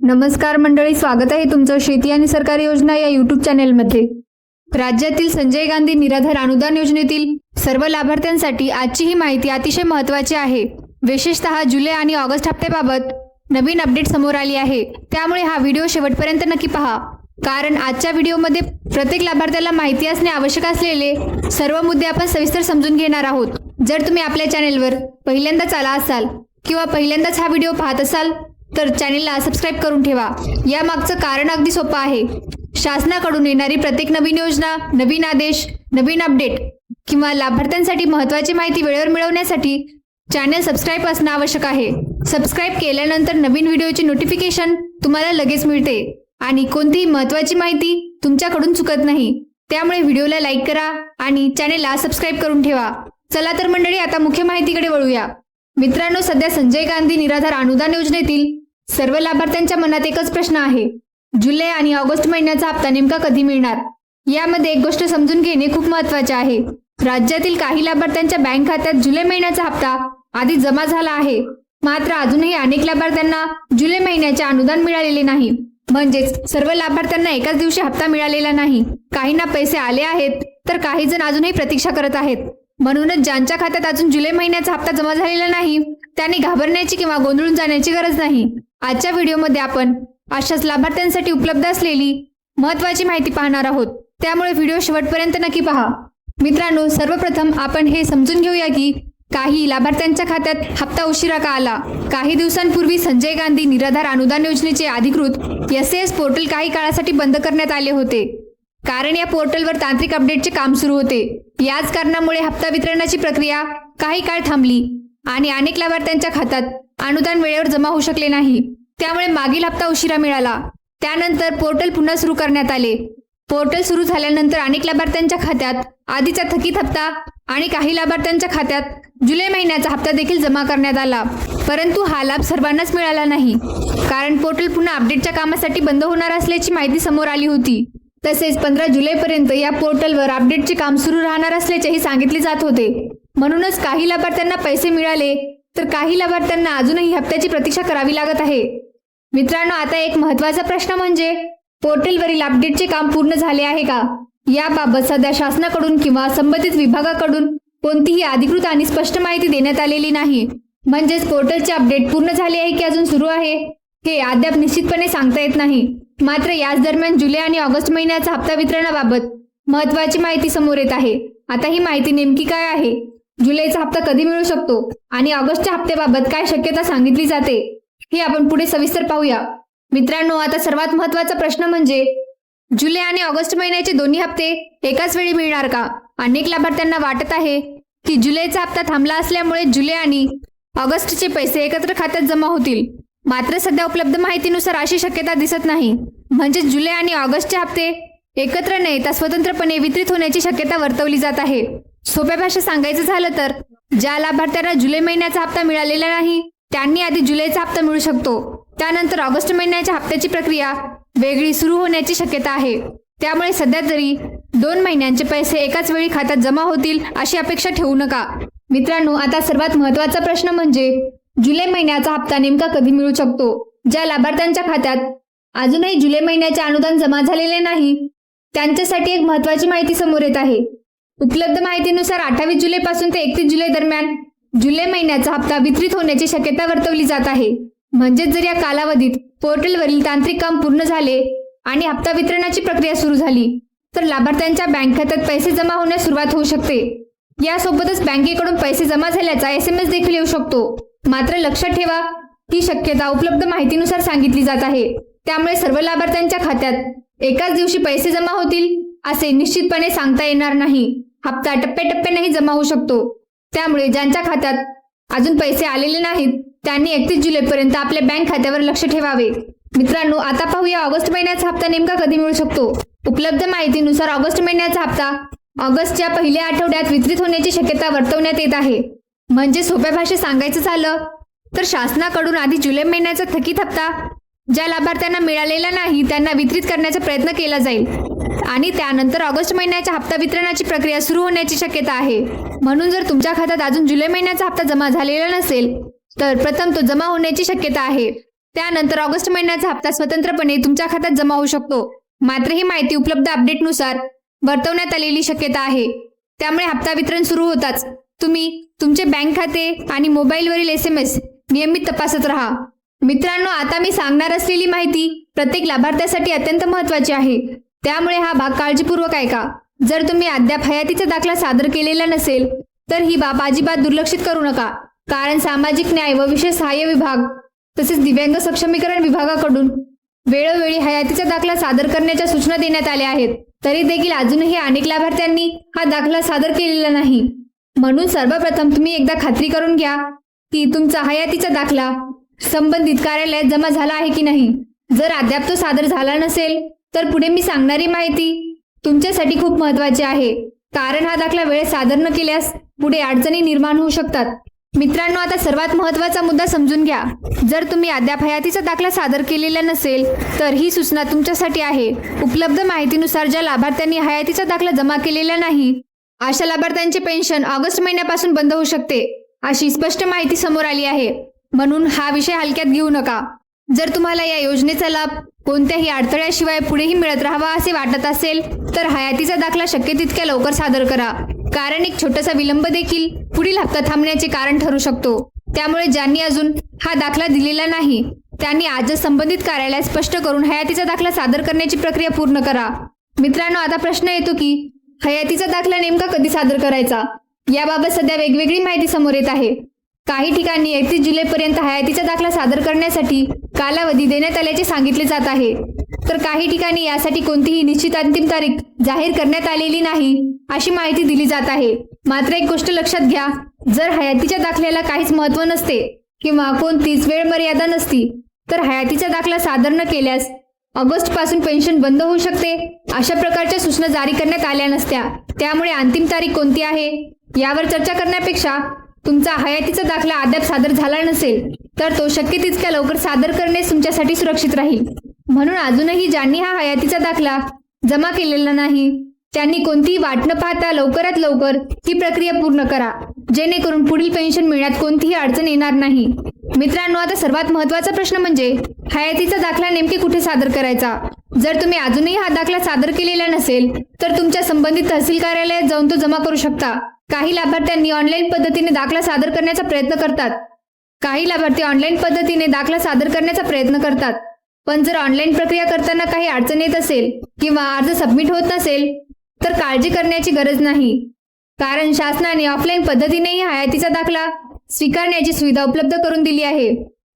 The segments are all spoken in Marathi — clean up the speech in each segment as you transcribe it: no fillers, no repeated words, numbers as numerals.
नमस्कार मंडळी, स्वागत आहे तुमचं शेती आणि सरकारी योजना या यूट्यूब चॅनेलमध्ये। राज्यातील संजय गांधी निराधार अनुदान योजनेतील सर्व लाभार्थ्यांसाठी आजची ही माहिती अतिशय महत्त्वाची आहे। विशेषतः जुलै आणि ऑगस्ट हप्त्याबाबत नवीन अपडेट समोर आली आहे, त्यामुळे हा व्हिडिओ शेवटपर्यंत नक्की पहा, कारण आजच्या व्हिडिओमध्ये प्रत्येक लाभार्थ्याला माहिती असणे आवश्यक असलेले सर्व मुद्दे आपण सविस्तर समजून घेणार आहोत। जर तुम्ही आपल्या चॅनेलवर पहिल्यांदाच आला असाल किंवा पहिल्यांदाच हा व्हिडिओ पाहत असाल तर चॅनेलला सबस्क्राइब करून ठेवा। या मागचं कारण अगदी सोपं आहे। शासनाकडून येणारी प्रत्येक नवीन योजना, नवीन आदेश, नवीन अपडेट किंवा लाभार्थ्यांसाठी महत्त्वाची माहिती वेळेवर मिळवण्यासाठी चॅनेल सबस्क्राइब असणं आवश्यक आहे। सबस्क्राइब केल्यानंतर नवीन व्हिडिओची नोटिफिकेशन तुम्हाला लगेच मिळते आणि कोणतीही महत्त्वाची माहिती तुमच्याकडून चुकत नाही। त्यामुळे व्हिडिओला लाईक करा आणि चॅनेलला सबस्क्राइब करून ठेवा। चला तर मंडळी, आता मुख्य माहितीकडे वळूया। मित्रांनो, सध्या संजय गांधी निराधार अनुदान योजनेतील सर्व लाभार्थ्यांच्या मनात एकच प्रश्न आहे, जुलै आणि ऑगस्ट महिन्याचा हप्ता नेमका कधी मिळणार? यामध्ये एक गोष्ट समजून घेणे खूप महत्त्वाचे आहे। राज्यातील काही लाभार्थ्यांच्या बँक खात्यात जुलै महिन्याचा हप्ता आधी जमा झाला आहे, मात्र अजूनही अनेक लाभार्थ्यांना जुलै महिन्याचे अनुदान मिळालेले नाही। म्हणजेच सर्व लाभार्थ्यांना एकाच दिवशी हप्ता मिळालेला नाही। काहींना पैसे आले आहेत तर काही जण अजूनही प्रतीक्षा करत आहेत। म्हणूनच ज्यांच्या खात्यात अजून जुलै महिन्याचा हप्ता जमा झालेला नाही त्यांनी घाबरण्याची किंवा गोंधळून जाण्याची गरज नाही। आजच्या व्हिडिओमध्ये आपण अशाच लाभार्थ्यांसाठी उपलब्ध असलेली महत्त्वाची माहिती पाहणार आहोत, त्यामुळे व्हिडिओ शेवटपर्यंत नक्की पहा। मित्रांनो, सर्वप्रथम आपण हे समजून घेऊया की काही लाभार्थ्यांच्या खात्यात हप्ता उशिरा का आला। काही दिवसांपूर्वी संजय गांधी निराधार अनुदान योजनेचे अधिकृत SAS पोर्टल काही काळासाठी बंद करण्यात आले होते, कारण या पोर्टलवर तांत्रिक अपडेटचे काम सुरू होते। याच कारणामुळे हप्ता वितरणाची प्रक्रिया काही काळ थांबली आणि अनेक लाभार्थ्यांच्या खात्यात अनुदान वेळेवर जमा होऊ शकले नाही। त्यामुळे मागील हप्ता उशिरा मिळाला। त्यानंतर पोर्टल पुन्हा सुरू करण्यात आले। पोर्टल सुरू झाल्यानंतर अनेक लाभार्थ्यांच्या खात्यात आधीचा थकीत हप्ता आणि काही लाभार्थ्यांच्या खात्यात जुलै महिन्याचा हप्ता देखील जमा करण्यात आला, परंतु हा लाभ सर्वांनाच मिळाला नाही, कारण पोर्टल पुन्हा अपडेटच्या कामासाठी बंद होणार असल्याची माहिती समोर आली होती। तसेच 15 जुलैपर्यंत या पोर्टलवर अपडेटचे काम सुरू राहणार असल्याचेही सांगितले जात होते। म्हणूनच काही लाभार्थ्यांना पैसे मिळाले तर काही लाभार्थ्यांना अजूनही हप्त्याची प्रतीक्षा करावी लागत आहे। मित्रांनो, आता एक महत्त्वाचा प्रश्न म्हणजे पोर्टलवरील अपडेटचे काम पूर्ण झाले आहे का? याबाबत सध्या शासनाकडून किंवा संबंधित विभागाकडून कोणतीही अधिकृत आणि स्पष्ट माहिती देण्यात आलेली नाही। म्हणजेच पोर्टलचे अपडेट पूर्ण झाले आहे की अजून सुरू आहे हे अद्याप निश्चितपणे सांगता येत नाही। मात्र याच दरम्यान जुलै आणि ऑगस्ट महिन्याचा हप्ता वितरणाबाबत महत्त्वाची माहिती समोर येत आहे। आता ही माहिती नेमकी काय आहे? जुलैचा हप्ता कधी मिळू शकतो आणि ऑगस्टच्या हप्त्याबाबत काय शक्यता सांगितली जाते हे आपण पुढे सविस्तर पाहूया। मित्रांनो, आता सर्वात महत्त्वाचा प्रश्न म्हणजे जुलै आणि ऑगस्ट महिन्याचे दोन्ही हप्ते एकाच वेळी मिळणार का? अनेक लाभार्थ्यांना वाटत आहे की जुलैचा हप्ता थांबला असल्यामुळे जुलै आणि ऑगस्टचे पैसे एकत्र खात्यात जमा होतील, मात्र सध्या उपलब्ध माहितीनुसार अशी शक्यता दिसत नाही। म्हणजे जुलै आणि ऑगस्टचे हप्ते एकत्र न येता स्वतंत्रपणे वितरित होण्याची शक्यता वर्तवली जात आहे। सोप्या भाषेत सांगायचं झालं तर ज्या लाभार्थ्यांना जुलै महिन्याचा हप्ता मिळालेला नाही त्यांनी आधी जुलैचा हप्ता मिळू शकतो, त्यानंतर ऑगस्ट महिन्याच्या हप्त्याची प्रक्रिया वेगळी सुरू होण्याची शक्यता आहे। त्यामुळे सध्या तरी 2 महिन्यांचे पैसे एकाच वेळी खात्यात जमा होतील अशी अपेक्षा ठेवू नका। मित्रांनो, आता सर्वात महत्त्वाचा प्रश्न म्हणजे जुलै महिन्याचा हप्ता नेमका कधी मिळू शकतो? ज्या लाभार्थ्यांच्या खात्यात अजूनही जुलै महिन्याचे अनुदान जमा झालेले नाही त्यांच्यासाठी एक महत्त्वाची माहिती समोर येत आहे। उपलब्ध माहितीनुसार 28 जुलैपासून ते 31 जुलै दरम्यान जुलै महिन्याचा हप्ता वितरित होण्याची शक्यता वर्तवली जात आहे। म्हणजेच जर या कालावधीत पोर्टलवरील तांत्रिक काम पूर्ण झाले आणि हप्ता वितरणाची प्रक्रिया सुरू झाली तर लाभार्थ्यांच्या बँक खात्यात पैसे जमा होण्यास सुरुवात होऊ शकते। यासोबतच बँकेकडून पैसे जमा झाल्याचा SMS देखील येऊ शकतो। मात्र लक्षात ठेवा, ही शक्यता उपलब्ध माहितीनुसार सांगितली जात आहे, त्यामुळे सर्व लाभार्थ्यांच्या खात्यात एकाच दिवशी पैसे जमा होतील असे निश्चितपणे सांगता येणार नाही। हप्ता टप्प्याटप्प्यानेही जमा होऊ शकतो। त्यामुळे ज्यांच्या खात्यात अजून पैसे आलेले नाहीत त्यांनी 31 जुलैपर्यंत आपल्या बँक खात्यावर लक्ष ठेवावे। मित्रांनो, आता पाहूया ऑगस्ट महिन्याचा हप्ता नेमका कधी मिळू शकतो। उपलब्ध माहितीनुसार ऑगस्ट महिन्याचा हप्ता ऑगस्टच्या पहिल्या आठवड्यात वितरित होण्याची शक्यता वर्तवण्यात येत आहे। म्हणजे सोप्या भाषेत सांगायचं झालं तर शासनाकडून आधी जुलै महिन्याचा थकीत हप्ता ज्या लाभार्थ्यांना मिळालेला नाही त्यांना वितरित करण्याचा प्रयत्न केला जाईल आणि त्यानंतर ऑगस्ट महिन्याच्या हप्ता वितरणाची प्रक्रिया सुरू होण्याची शक्यता आहे। म्हणून जर तुमच्या खात्यात अजून जुलै महिन्याचा हप्ता जमा झालेला नसेल तर प्रथम तो जमा होण्याची शक्यता आहे। त्यानंतर ऑगस्ट महिन्याचा हप्ता स्वतंत्रपणे तुमच्या खात्यात जमा होऊ शकतो. मात्र ही माहिती उपलब्ध अपडेटनुसार वर्तवण्यात आलेली शक्यता आहे. त्यामुळे हप्ता वितरण सुरू होताच तुम्ही तुमचे बँक खाते आणि मोबाईलवरील SMS नियमित तपासत राहा. मित्रांनो, आता मी सांगणार असलेली माहिती प्रत्येक लाभार्थ्यासाठी अत्यंत महत्त्वाची आहे. त्यामुळे हा भाग काळजीपूर्वक ऐका. जर तुम्ही अद्याप हयातीचा दाखला सादर केलेला नसेल तर ही बाब अजिबात दुर्लक्षित करू नका. कारण सामाजिक न्याय व विशेष सहाय्य विभाग तसेच दिव्यांग सक्षमीकरण विभागाकडून वेळोवेळी हयातीचा दाखला सादर करण्याच्या सूचना देण्यात आल्या आहेत. तरी देखील अजूनही अनेक लाभार्थ्यांनी हा दाखला सादर केलेला नाही. म्हणून सर्वप्रथम तुम्ही एकदा खात्री करून घ्या की तुमचा हयातीचा दाखला संबंधित कार्यालयात जमा झाला आहे की नाही. जर अद्याप तो सादर झाला नसेल तर पुढे मी सांगणारी माहिती तुमच्यासाठी खूप महत्त्वाची आहे. कारण हा दाखला वेळेत सादर न केल्यास पुढे अडचणी निर्माण होऊ शकतात. मित्रांनो, आता सर्वात महत्त्वाचा मुद्दा समजून घ्या. जर तुम्ही अद्याप हयातीचा दाखला सादर केलेला नसेल तर ही सूचना तुमच्यासाठी आहे. उपलब्ध माहितीनुसार ज्या लाभार्थ्यांनी हयातीचा दाखला जमा केलेला नाही अशा लाभार्थ्यांचे पेन्शन ऑगस्ट महिन्यापासून बंद होऊ शकते अशी स्पष्ट माहिती समोर आली आहे. म्हणून हा विषय हलक्यात घेऊ नका. जर तुम्हाला या योजनेचा लाभ कोणत्याही अडथळ्याशिवाय पुढेही मिळत राहावा असे वाटत असेल तर हयातीचा दाखला शक्य तितक्या लवकर सादर करा. कारण एक छोटासा विलंब देखील पुढील हप्ता थांबण्याचे कारण ठरू शकतो. त्यामुळे ज्यांनी अजून हा दाखला दिलेला नाही त्यांनी आजच संबंधित कार्यालयात स्पष्ट करून हयातीचा दाखला सादर करण्याची प्रक्रिया पूर्ण करा. मित्रांनो, आता प्रश्न येतो की हयातीचा दाखला नेमका कधी सादर करायचा. याबाबत सध्या वेगवेगळी माहिती समोर येत आहे. काही ठिकाणी 31 जुलैपर्यंत हयातीचा दाखला सादर करण्यासाठी कालावधी देण्यात आल्याचे सांगितले जात आहे. तर काही ठिकाणी यासाठी कोणतीही निश्चित अंतिम तारीख जाहीर करण्यात आलेली नाही अशी माहिती दिली जात आहे. मात्र एक गोष्ट लक्षात घ्या, जर हयातीच्या दाखल्याला काहीच महत्त्व नसते किंवा कोणतीच वेळ मर्यादा नसती तर हयातीचा दाखला सादर न केल्यास ऑगस्ट पासून पेन्शन बंद होऊ शकते अशा प्रकारच्या सूचना जारी करण्यात आल्या नसत्या. त्यामुळे अंतिम तारीख कोणती आहे यावर चर्चा करण्यापेक्षा तुमचा हयातीचा दाखला अद्याप सादर झाला नसेल तर तो शक्य तितक्या लवकर सादर करणे तुमच्यासाठी सुरक्षित राहील. म्हणून अजूनही ज्यांनी हा हयातीचा दाखला जमा केलेला नाही त्यांनी कोणतीही वाट न पाहता लवकरात लवकर ही प्रक्रिया पूर्ण करा, जेणेकरून पुढील पेन्शन मिळण्यात कोणतीही अडचण येणार नाही. मित्रांनो, आता सर्वात महत्त्वाचा प्रश्न म्हणजे हयातीचा दाखला नेमके कुठे सादर करायचा. जर तुम्ही अजूनही हा दाखला सादर केलेला नसेल तर तुमच्या संबंधित तहसील कार्यालयात जाऊन तो जमा करू शकता. काही लाभार्थ्यांनी ऑनलाईन पद्धतीने दाखला सादर करण्याचा प्रयत्न करतात. पण जर ऑनलाईन प्रक्रिया करताना काही अडचण येत असेल किंवा अर्ज सबमिट होत नसेल तर काळजी करण्याची गरज नाही. कारण शासनाने ऑफलाईन पद्धतीनेही हयातीचा दाखला स्वीकारण्याची सुविधा उपलब्ध करून दिली आहे.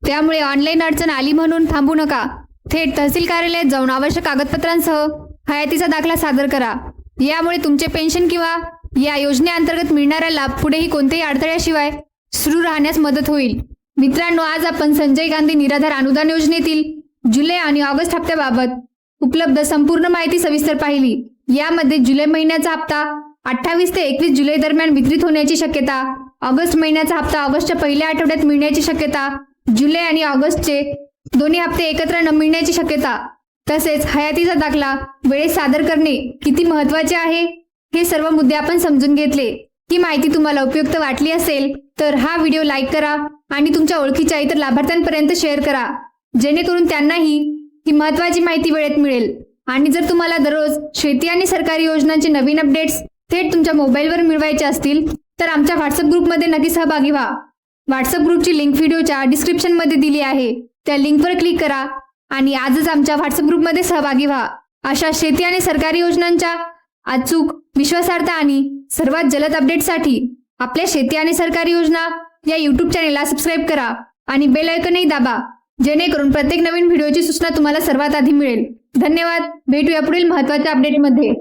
त्यामुळे ऑनलाईन अडचण आली म्हणून थांबू नका. थेट तहसील कार्यालयात जाऊन आवश्यक कागदपत्रांसह हयातीचा दाखला सादर करा. यामुळे तुमचे पेन्शन किंवा या योजनेअंतर्गत मिळणारा लाभ पुढेही कोणत्याही अडथळ्याशिवाय सुरू राहण्यास मदत होईल. मित्रांनो, आज आपण संजय गांधी निराधार अनुदान योजनेतील जुलै आणि ऑगस्ट हप्त्याबाबत उपलब्ध संपूर्ण माहिती सविस्तर पाहिली. यामध्ये जुलै महिन्याचा हप्ता 28 ते 21 जुलै दरम्यान वितरित होण्याची शक्यता, ऑगस्ट महिन्याचा हप्ता ऑगस्टच्या पहिल्या आठवड्यात मिळण्याची शक्यता, जुलै आणि ऑगस्टचे दोन्ही हप्ते एकत्र न मिळण्याची शक्यता, तसेच हयातीचा दाखला वेळेत सादर करणे किती महत्त्वाचे आहे हे सर्व मुद्दे आपण समजून घेतले. ही माहिती तुम्हाला उपयुक्त वाटली असेल तर हा व्हिडिओ लाईक करा आणि तुमच्या ओळखीच्या इतर लाभार्थ्यांपर्यंत शेअर करा, जेणेकरून त्यांनाही ही महत्त्वाची माहिती वेळेत मिळेल. आणि जर तुम्हाला दररोज शेती आणि सरकारी योजनांचे नवीन अपडेट्स थेट तुमच्या मोबाईलवर मिळवायचे असतील तर आमच्या व्हॉट्सअप ग्रुपमध्ये नक्की सहभागी व्हा. व्हॉट्सअप ग्रुपची लिंक व्हिडिओच्या डिस्क्रिप्शनमध्ये दिली आहे. त्या लिंकवर क्लिक करा आणि आजच आमच्या व्हॉट्सअप ग्रुपमध्ये सहभागी व्हा. अशा शेती आणि सरकारी योजनांच्या अचूक, विश्वासार्ह आणि सर्वात जलद अपडेटसाठी आपल्या शेती आणि सरकारी योजना या यूट्यूब चॅनेलला सबस्क्राईब करा आणि बेल आयकॉनही दाबा, जेणेकरून प्रत्येक नवीन व्हिडिओची सूचना तुम्हाला सर्वात आधी मिळेल. धन्यवाद. भेटूया पुढील महत्त्वाच्या अपडेटमध्ये.